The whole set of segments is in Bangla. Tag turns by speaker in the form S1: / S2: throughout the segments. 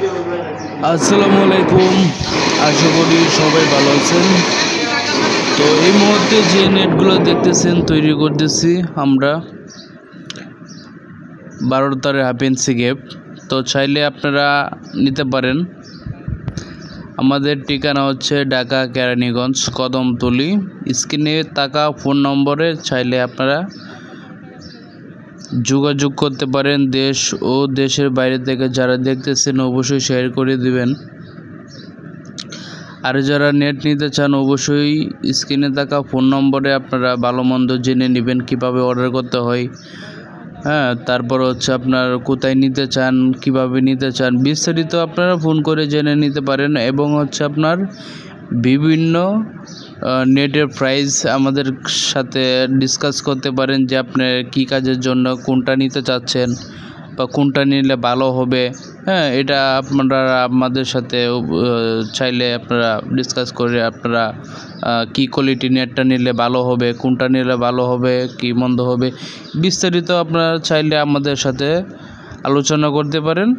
S1: আসসালামু আলাইকুম, আশা করি সবাই ভালো আছেন। তো এই মুহূর্তে যে নেটগুলো দেখতেছেন তৈরি করতেছি আমরা 12 তারের হাফেন্সি গ্যাপ। তো চাইলে আপনারা নিতে পারেন। আমাদের ঠিকানা হচ্ছে ঢাকা কেরানীগঞ্জ কদমতলী। স্ক্রিনে থাকা ফোন নম্বরে চাইলে আপনারা যোগাযোগ করতে পারেন। দেশ ও দেশের বাইরে থেকে যারা দেখতেছেন অবশ্যই শেয়ার করে দিবেন। আর যারা নেট নিতে চান অবশ্যই স্ক্রিনে থাকা ফোন নম্বরে আপনারা ভালো মন্দ জেনে নেবেন কিভাবে অর্ডার করতে হয়। তারপর হচ্ছে আপনার কোথায় নিতে চান, কিভাবে নিতে চান, বিস্তারিত আপনারা ফোন করে জেনে নিতে পারেন। এবং হচ্ছে আপনার বিভিন্ন নেটের প্রাইস আমাদের সাথে ডিসকাস করতে পারেন যে আপনি কী কাজের জন্য কোনটা নিতে চাচ্ছেন বা কোনটা নিলে ভালো হবে। এটা আপনারা আমাদের সাথে চাইলে আপনারা ডিসকাস করে আপনারা কী কোয়ালিটি নেটটা নিলে ভালো হবে, কোনটা নিলে ভালো হবে, কী মন্দ হবে, বিস্তারিত আপনারা চাইলে আমাদের সাথে আলোচনা করতে পারেন।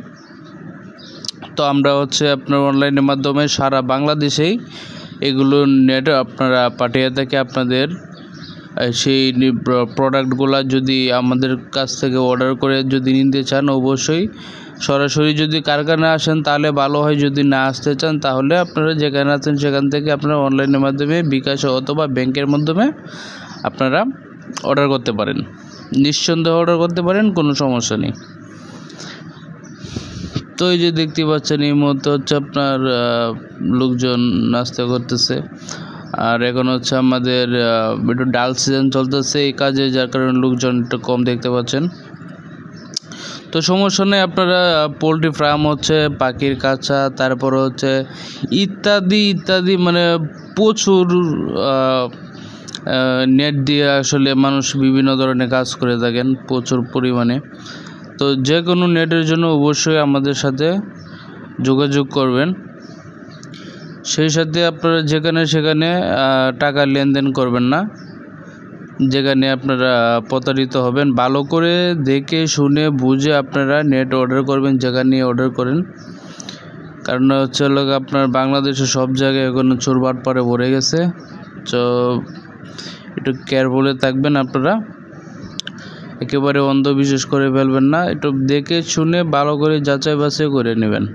S1: তো আমরা হচ্ছে আপনার অনলাইনের মাধ্যমে সারা বাংলাদেশেই এগুলো নেট আপনারা পাঠিয়ে থাকে। আপনাদের সেই প্রোডাক্টগুলো যদি আমাদের কাছ থেকে অর্ডার করে যদি নিতে চান অবশ্যই সরাসরি যদি কারখানায় আসেন তাহলে ভালো হয়। যদি না আসতে চান তাহলে আপনারা যেখানে আছেন সেখান থেকে আপনারা অনলাইনের মাধ্যমে বিকাশ অথবা ব্যাংকের মাধ্যমে আপনারা অর্ডার করতে পারেন। নিঃসন্দেহে অর্ডার করতে পারেন, কোনো সমস্যা নেই। তো এই যে দেখতে পাচ্ছেন এই মুহূর্তে হচ্ছে আপনার লোকজন নাস্তা করতেছে। আর এখন হচ্ছে আমাদের একটু ডাল সিজন চলতেছে এই কাজে, যার কারণে লোকজন একটু কম দেখতে পাচ্ছেন। তো সমস্যা নেই, আপনারা পোলট্রি ফার্ম হচ্ছে পাখির কাছা, তারপর হচ্ছে ইত্যাদি ইত্যাদি মানে প্রচুর নেট দিয়ে আসলে মানুষ বিভিন্ন ধরনের কাজ করে থাকেন প্রচুর পরিমাণে। তো যে কোনো নেটের জন্য অবশ্যই আমাদের সাথে যোগাযোগ করবেন। সেই সাথে আপনারা যেখানে সেখানে টাকা লেনদেন করবেন না, যেখানে আপনারা প্রতারিত হবেন। ভালো করে দেখে শুনে বুঝে আপনারা নেট অর্ডার করবেন, যেখানে অর্ডার করেন। কারণ হচ্ছে আপনার বাংলাদেশে সব জায়গায় এখন চোর বাটপারে ভরে গেছে। তো একটু কেয়ারফুলে থাকবেন আপনারা, একেবারে অন্ধবিশ্বাস করে ফেলবেন না, একটু দেখে শুনে ভালো করে যাচাই বাছাই করে নেবেন।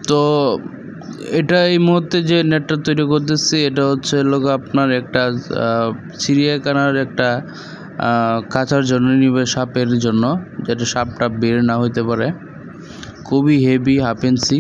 S1: তো এটা এই মুহূর্তে যে নেটটা তৈরি করতেছি এটা হচ্ছে আপনার একটা চিড়িয়াখানার একটা কাচার জন্য নিবে, সাপের জন্য, যাতে সাপটা বের না হইতে পারে। খুবই হেভি হাফ ইঞ্চি।